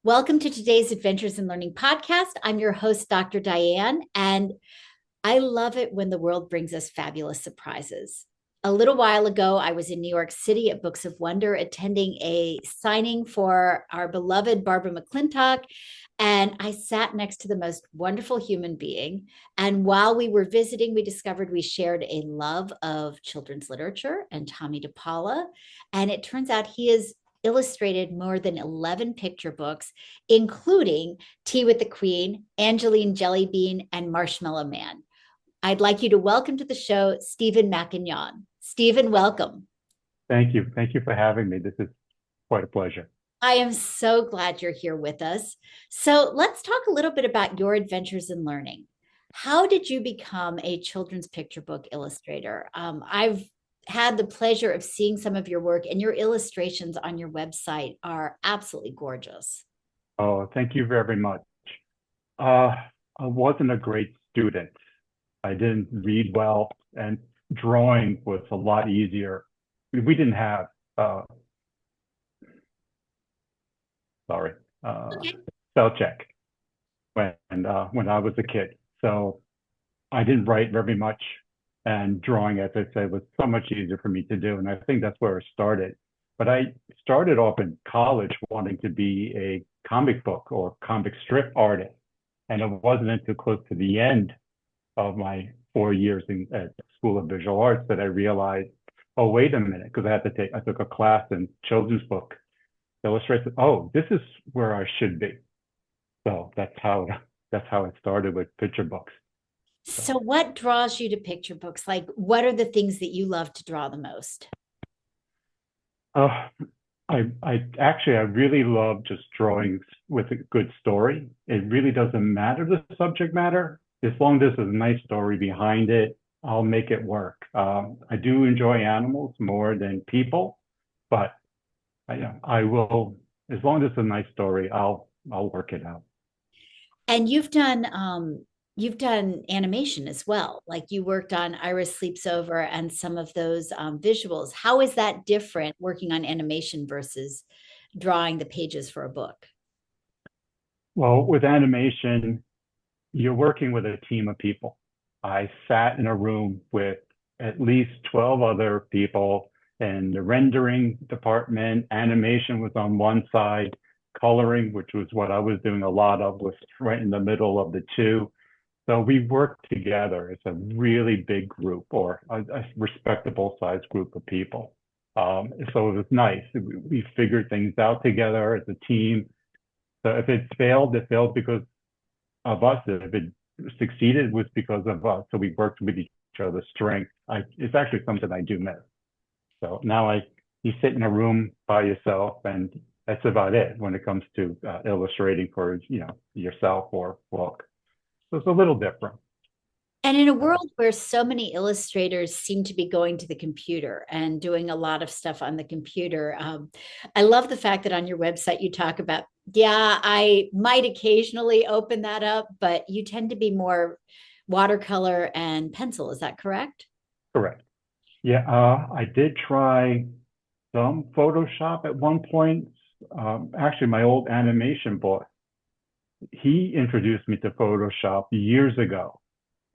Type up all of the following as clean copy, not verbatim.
Welcome to today's Adventures in Learning podcast. I'm your host, Dr. Diane, and I love it when the world brings us fabulous surprises. A little while ago, I was in New York City at Books of Wonder attending a signing for our beloved Barbara McClintock. And I sat next to the most wonderful human being. And while we were visiting, we discovered we shared a love of children's literature and Tomie dePaola. And it turns out he is illustrated more than 11 picture books, including Tea with the Queen, Angeline Jellybean, and Marshmallow Man. I'd like you to welcome to the show, Stephen Macquignon. Stephen, welcome. Thank you. Thank you for having me. This is quite a pleasure. I am so glad you're here with us. So let's talk a little bit about your adventures in learning. How did you become a children's picture book illustrator? I've had the pleasure of seeing some of your work, and your illustrations on your website are absolutely gorgeous. Oh, thank you very much. Uh, I wasn't a great student. I didn't read well, and drawing was a lot easier. We didn't have, uh, sorry, Okay. spell check when I was a kid. So I didn't write very much, and drawing, as I said, was so much easier for me to do. And I think that's where it started. But I started off in college wanting to be a comic book or comic strip artist. And it wasn't until close to the end of my 4 years at School of Visual Arts that I realized, oh, wait a minute, because I took a class in children's book illustration. Oh, this is where I should be. So that's how it started with picture books. So, So, what draws you to picture books? Like, what are the things that you love to draw the most? uh, I really love just drawings with a good story. It really doesn't matter the subject matter. As long as there's a nice story behind it, I'll make it work. I do enjoy animals more than people, but I will, as long as it's a nice story, I'll work it out. And you've done animation as well. Like you worked on Iris Sleeps Over and some of those visuals. How is that different working on animation versus drawing the pages for a book? Well, with animation, you're working with a team of people. I sat in a room with at least 12 other people, and the rendering department, animation was on one side, coloring, which was what I was doing a lot of, was right in the middle of the two. So we worked together as a really big group, or a respectable sized group of people. So it was nice. We figured things out together as a team. So if it failed because of us. If it succeeded, it was because of us. So we worked with each other's strength. It's actually something I do miss. So now you sit in a room by yourself, and that's about it when it comes to illustrating for yourself or book. So it's a little different. And in a So, world where so many illustrators seem to be going to the computer and doing a lot of stuff on the computer, I love the fact that on your website you talk about, yeah, I might occasionally open that up, but you tend to be more watercolor and pencil. Is that correct? correct. Yeah, I did try some Photoshop at one point. Actually, my old animation boss, he introduced me to Photoshop years ago.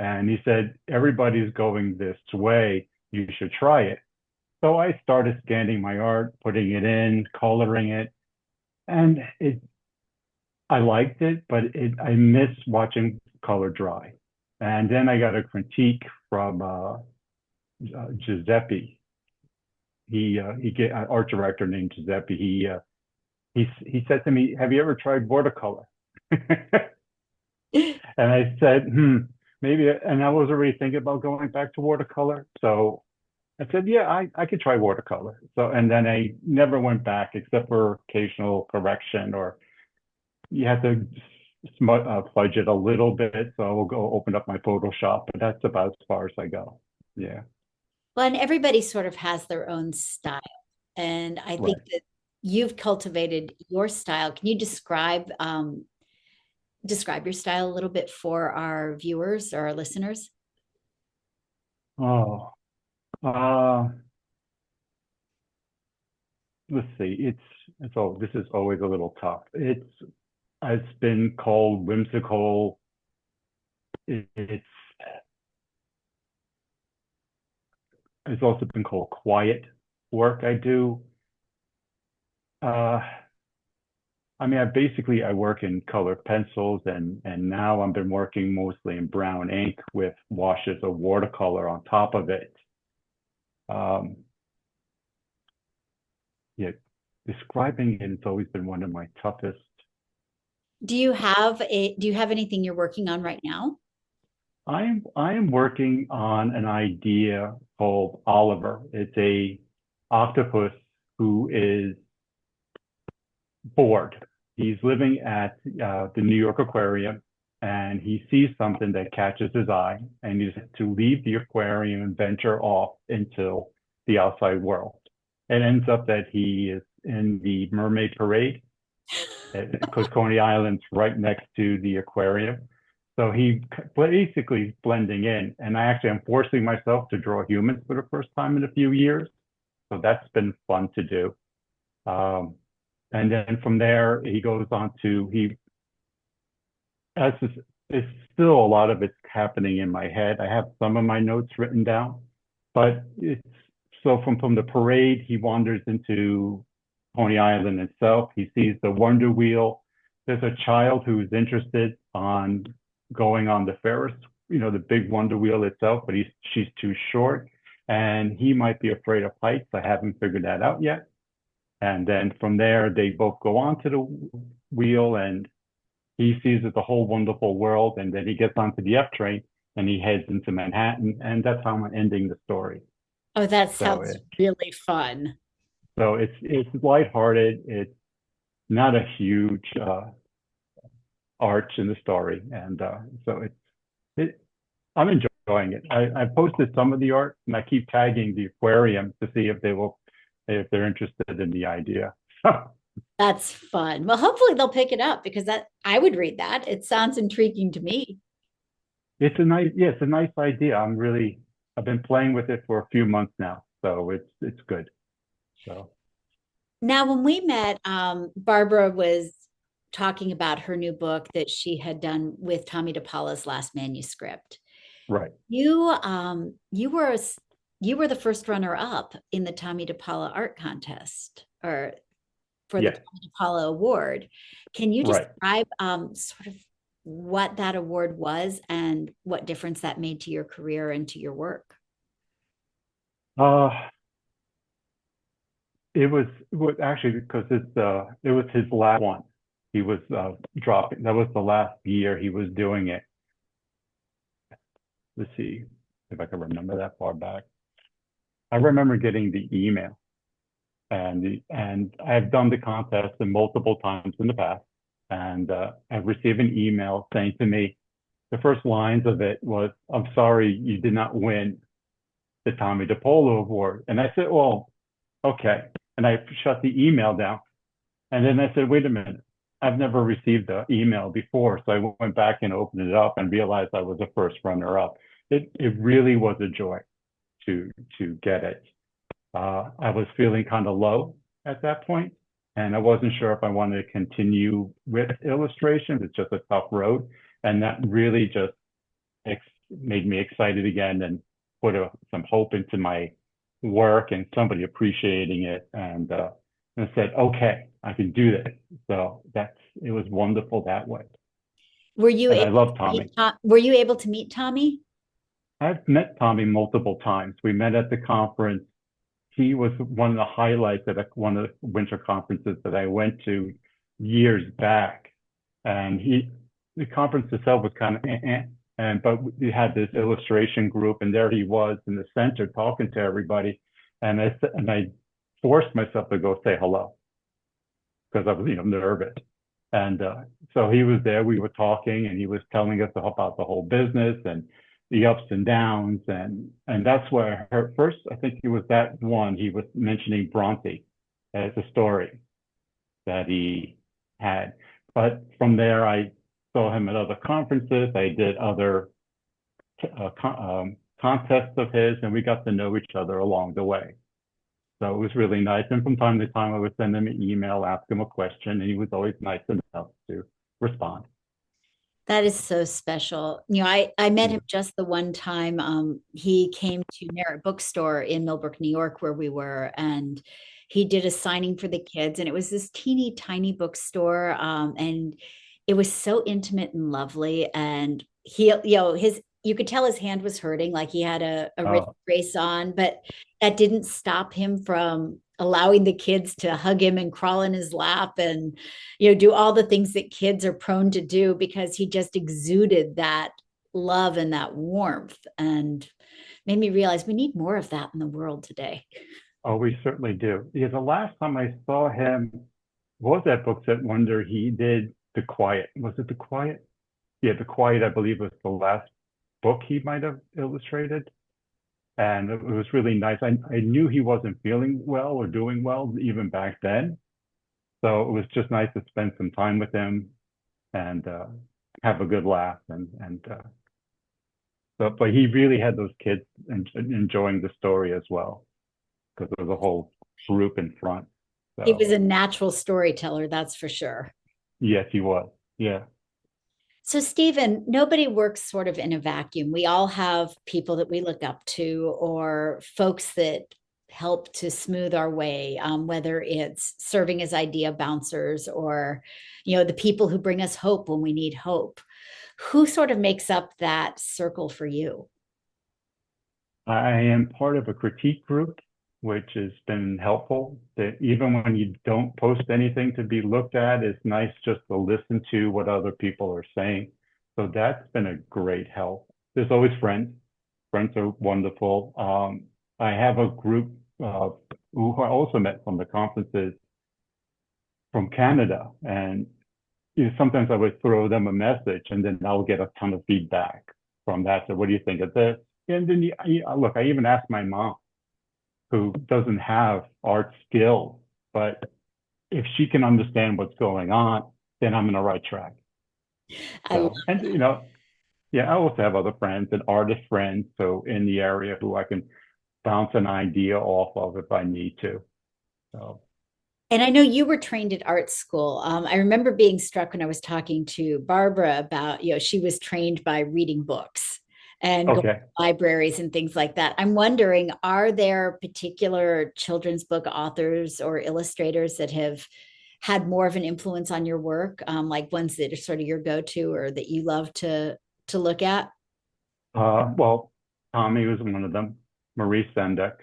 And he said, everybody's going this way. You should try it. So I started scanning my art, putting it in, coloring it. And I liked it, but I miss watching color dry. And then I got a critique from Giuseppe. He get an art director named Giuseppe. He said to me, "Have you ever tried watercolor?" And I said, maybe. And I was already thinking about going back to watercolor. So I said, yeah, I could try watercolor. So, and then I never went back except for occasional correction, or you have to fudge it a little bit. So I will go open up my Photoshop, but that's about as far as I go. Yeah, Well, and everybody sort of has their own style. And I think right. that you've cultivated your style. Can you describe your style a little bit for our viewers or our listeners? Oh, uh, let's see. This is always a little tough. It's been called whimsical. It's it's also been called quiet work I do. Uh, I mean, I work in colored pencils, and now I've been working mostly in brown ink with washes of watercolor on top of it. Um, yeah, describing it has always been one of my toughest. Do you have anything you're working on right now? I am working on an idea called Oliver. It's a octopus who is bored. He's living at the New York Aquarium, and he sees something that catches his eye, and he's to leave the aquarium and venture off into the outside world. It ends up that he is in the mermaid parade because Coney Island's right next to the aquarium. So he basically blending in. And I actually am forcing myself to draw humans for the first time in a few years. So that's been fun to do. Um, and then from there, he goes on to, as this, it's still a lot of it's happening in my head. I have some of my notes written down, but it's so from the parade, he wanders into Coney Island itself. He sees the Wonder Wheel. There's a child who's interested on going on the Ferris, the big Wonder Wheel itself, but she's too short, and he might be afraid of heights. I haven't figured that out yet. And then from there, they both go onto the wheel, and he sees it's a whole wonderful world. And then he gets onto the F train and he heads into Manhattan, and that's how I'm ending the story. Oh, that So sounds really fun. it's lighthearted. It's not a huge arch in the story, and so it. I'm enjoying it. I posted some of the art, and I keep tagging the aquarium to see if they're interested in the idea. That's fun. Well, hopefully they'll pick it up because that I would read that. It sounds intriguing to me. It's a nice idea. I've been playing with it for a few months now, so it's good. So Now, when we met, Barbara was talking about her new book that she had done with Tomie dePaola's last manuscript. right, You you were the first runner up in the Tomie dePaola art contest or for the yes, Tomie dePaola award. Can you right. describe sort of what that award was and what difference that made to your career and to your work? Uh, it was actually because it was his last one. He was dropping. That was the last year he was doing it. Let's see if I can remember that far back. I remember getting the email, and I've done the contest multiple times in the past, and I've received an email saying to me, the first lines of it was, "I'm sorry you did not win the Tomie dePaola award," and I said, "Well, okay," and I shut the email down, and then I said, "Wait a minute." I've never received the email before, so I went back and opened it up and realized I was the first runner up. It really was a joy to get it. I was feeling kind of low at that point, and I wasn't sure if I wanted to continue with illustration. It's just a tough road, and that really just made me excited again and put some hope into my work and somebody appreciating it, and I said, okay, I can do this. So it was wonderful that way, Were you and I able love to meet Tomie. Were you able to meet Tomie? I've met Tomie multiple times. We met at the conference. He was one of the highlights at one of the winter conferences that I went to years back. And the conference itself was kind of, but we had this illustration group, and there he was in the center talking to everybody. And I forced myself to go say hello because I was, nervous. And so he was there. We were talking, and he was telling us about the whole business and the ups and downs, and that's where I heard first. I think it was that one he was mentioning Bronte as a story that he had. But from there, I saw him at other conferences. I did other contests of his, and we got to know each other along the way. So it was really nice. And from time to time, I would send him an email, ask him a question, and he was always nice enough to respond. That is so special. I met him Yeah. just the one time. He came to Merritt Bookstore in Millbrook, New York, where we were, and he did a signing for the kids. And it was this teeny tiny bookstore, and it was so intimate and lovely. And you could tell his hand was hurting, like he had a wrist Oh, brace on, but that didn't stop him from allowing the kids to hug him and crawl in his lap and do all the things that kids are prone to do because he just exuded that love and that warmth and made me realize we need more of that in the world today. oh, we certainly do. Yeah, the last time I saw him was at Books at Wonder. He did The Quiet. Was it The Quiet? Yeah, The Quiet, I believe, was the last book he might have illustrated. And it was really nice. I knew he wasn't feeling well or doing well even back then. So it was just nice to spend some time with him and have a good laugh. But he really had those kids enjoying the story as well because there was a whole group in front. He was So a natural storyteller, that's for sure. yes, he was. Yeah. So, Stephen, nobody works sort of in a vacuum. We all have people that we look up to or folks that help to smooth our way, whether it's serving as idea bouncers or, the people who bring us hope when we need hope. Who sort of makes up that circle for you? I am part of a critique group, which has been helpful. That even when you don't post anything to be looked at, it's nice just to listen to what other people are saying. So that's been a great help. There's always friends. Friends are wonderful. I have a group who I also met from the conferences from Canada, and sometimes I would throw them a message, and then I'll get a ton of feedback from that. So, what do you think of this? And then look, I even asked my mom, who doesn't have art skills, but if she can understand what's going on, then I'm in the right track. I love So, and yeah, I also have other friends and artist friends, so in the area who I can bounce an idea off of if I need to. So, And I know you were trained at art school. I remember being struck when I was talking to Barbara about, she was trained by reading books and going to okay. libraries and things like that. I'm wondering, are there particular children's book authors or illustrators that have had more of an influence on your work, like ones that are sort of your go-to or that you love to look at? Well, Tomie was one of them. Marie Sendek.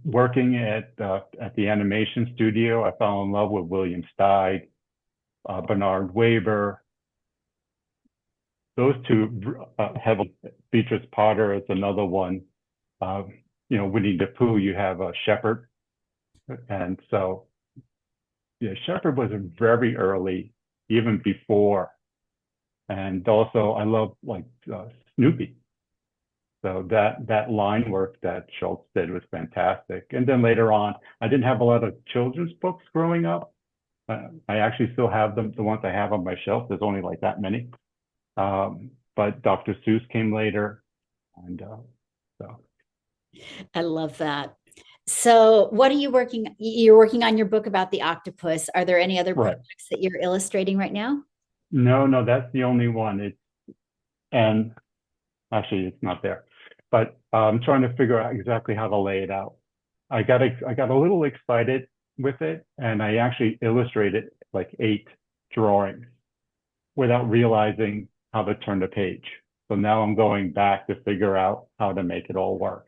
Working at the animation studio, I fell in love with William Steig, Bernard Weber. Those two heavily. Beatrice Potter is another one. Uh, Winnie the Pooh, you have a Shepherd, and so yeah, Shepherd was very early, even before. And also, I love like Snoopy. So that line work that Schultz did was fantastic. And then later on, I didn't have a lot of children's books growing up. I actually still have them. The ones I have on my shelf, there's only like that many. But Dr. Seuss came later, and so I love that. So, what are you working? You're working on your book about the octopus. Are there any other right. projects that you're illustrating right now? No, that's the only one. And actually it's not there, but I'm trying to figure out exactly how to lay it out. I got a little excited with it, and I actually illustrated like 8 drawings without realizing how to turn the page. So now I'm going back to figure out how to make it all work.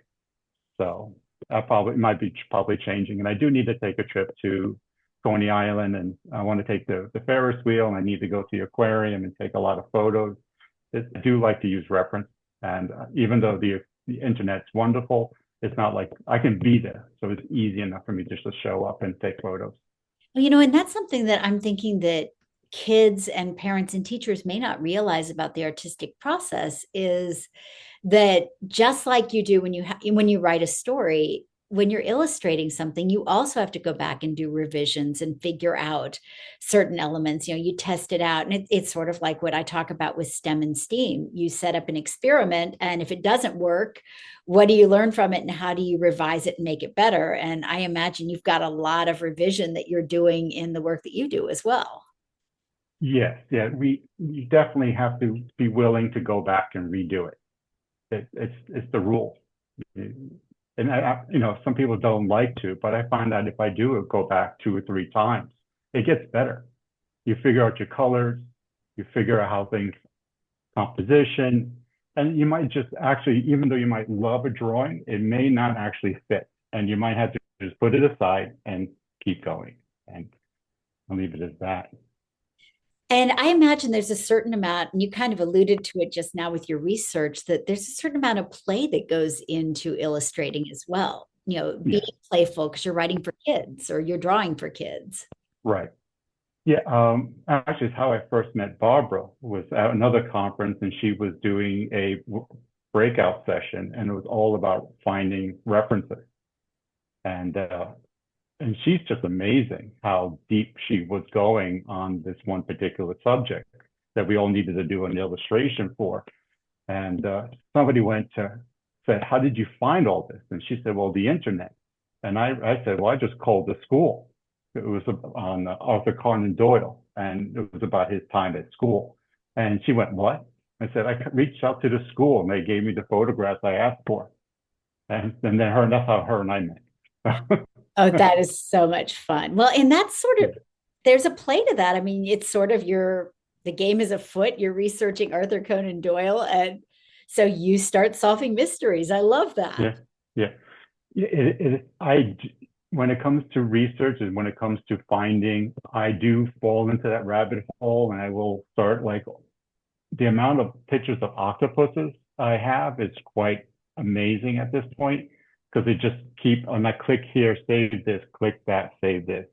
So I probably might be probably changing, and I do need to take a trip to Coney Island, and I want to take the Ferris wheel, and I need to go to the aquarium and take a lot of photos. I do like to use reference, and even though the internet's wonderful, it's not like I can be there, so it's easy enough for me just to show up and take photos. Well, and that's something that I'm thinking that kids and parents and teachers may not realize about the artistic process is that just like you do when you write a story, when you're illustrating something, you also have to go back and do revisions and figure out certain elements. You test it out, and it's sort of like what I talk about with STEM and STEAM. You set up an experiment, and if it doesn't work, what do you learn from it, and how do you revise it and make it better? And I imagine you've got a lot of revision that you're doing in the work that you do as well. Yes, yeah, you definitely have to be willing to go back and redo it. It's the rule. And some people don't like to, but I find that if I do go back 2 or 3 times, it gets better. You figure out your colors, you figure out how things composition, and you might just actually, even though you might love a drawing, it may not actually fit, and you might have to just put it aside and keep going, and I'll leave it as that. And I imagine there's a certain amount, and you kind of alluded to it just now with your research, that there's a certain amount of play that goes into illustrating as well. Being Yeah, playful because you're writing for kids or you're drawing for kids. right. Yeah, actually, it's how I first met Barbara was at another conference, and she was doing a breakout session, and it was all about finding references. And and she's just amazing how deep she was going on this one particular subject that we all needed to do an illustration for. And somebody went to said, "How did you find all this?" And she said, "Well, the internet." And I said, "Well, I just called the school." It was on Arthur Conan Doyle, and it was about his time at school. And she went, "What?" I said, "I reached out to the school, and they gave me the photographs I asked for." And then that's how her and I met. Oh, that is so much fun. Well, and that's sort of, Yeah, there's a play to that. I mean, it's sort of the game is afoot. You're researching Arthur Conan Doyle. And so you start solving mysteries. I love that. yeah, yeah. When it comes to research and when it comes to finding, I do fall into that rabbit hole, and I will start like the amount of pictures of octopuses I have is quite amazing at this point because they just keep on that click here, save this, click that, save this,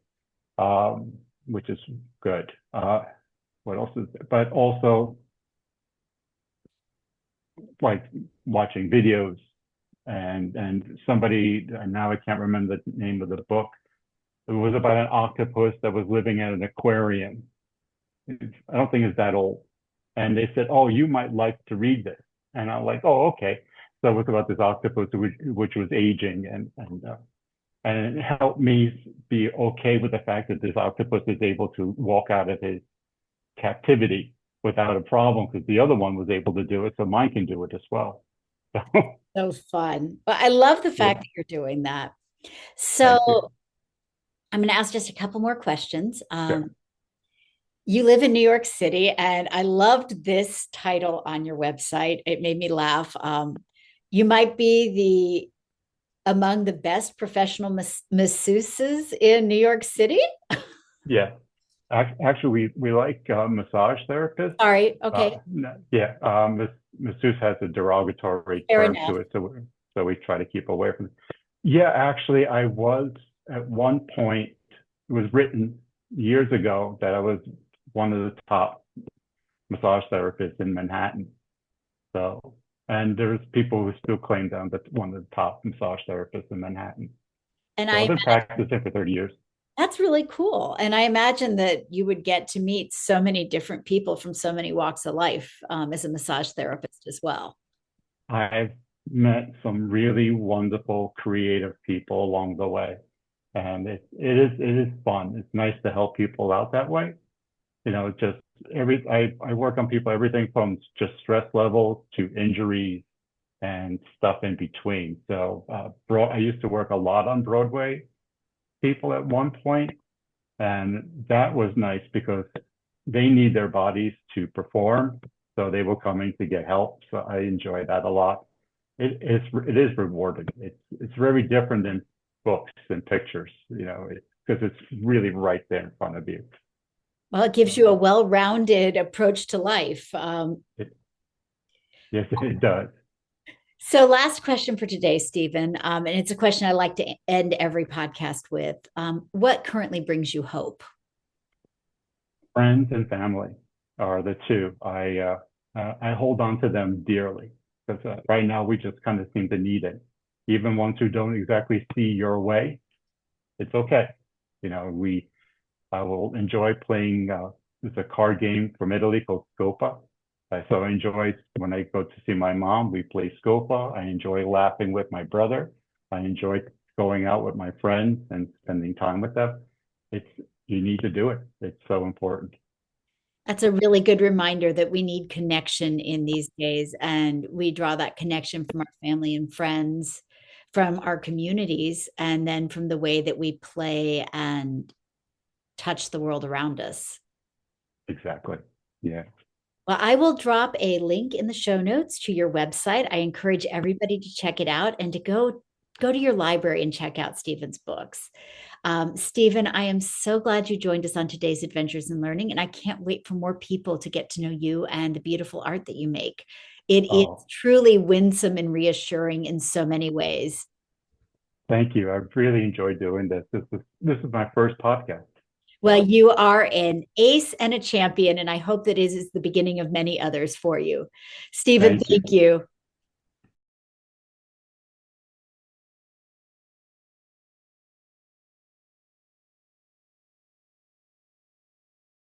which is good. What else is there? But also like watching videos and somebody, and now I can't remember the name of the book. It was about an octopus that was living at an aquarium. I don't think it's that old. And they said, "Oh, you might like to read this." And I'm like, "Oh, okay." So it was about this octopus which was aging, and it helped me be okay with the fact that this octopus is able to walk out of his captivity without a problem because the other one was able to do it, so mine can do it as well. So So fun. But I love the yeah, fact that you're doing that. thank you. So I'm going to ask just a couple more questions. Sure. You live in New York City, and I loved this title on your website. It made me laugh. You might be among the best professional masseuses in New York City. Yeah. Actually, we like massage therapists. Sorry. Okay. Yeah, masseuse has a derogatory Fair term enough. to it, so we try to keep away from it. Yeah, actually, I was at one point. It was written years ago that I was one of the top massage therapists in Manhattan. So, and there's people who still claim that I'm one of the top massage therapists in Manhattan. And So I've been practicing for 30 years. that's really cool. And I imagine that you would get to meet so many different people from so many walks of life as a massage therapist as well. I've met some really wonderful, creative people along the way, and it is fun. It's nice to help people out that way. Just I work on people everything from just stress levels to injuries and stuff in between. So I used to work a lot on Broadway people at one point, and that was nice because they need their bodies to perform, so they were coming to get help. So I enjoy that a lot. It is rewarding. It's very different than books and pictures, because it's really right there in front of you. Well, it gives you a well-rounded approach to life. It, yes, it does. So, last question for today, Stephen, and it's a question I like to end every podcast with. What currently brings you hope? Friends and family are the two. I hold on to them dearly because right now we just kind of seem to need it. Even ones who don't exactly see your way, it's okay. We I will enjoy playing. It's a card game from Italy called Scopa. So I enjoy when I go to see my mom. We play Scopa. I enjoy laughing with my brother. I enjoy going out with my friends and spending time with them. It's You need to do it. It's so important. That's a really good reminder that we need connection in these days. And we draw that connection from our family and friends, from our communities, and then from the way that we play and touch the world around us. Exactly. Yeah. Well, I will drop a link in the show notes to your website. I encourage everybody to check it out and to go to your library and check out Stephen's books. Stephen, I am so glad you joined us on today's Adventures in Learning, and I can't wait for more people to get to know you and the beautiful art that you make. It is Oh, truly winsome and reassuring in so many ways. thank you. I've really enjoyed doing this. This is my first podcast. Well, So you are an ace and a champion, and I hope that is the beginning of many others for you. Stephen, thank you. thank you.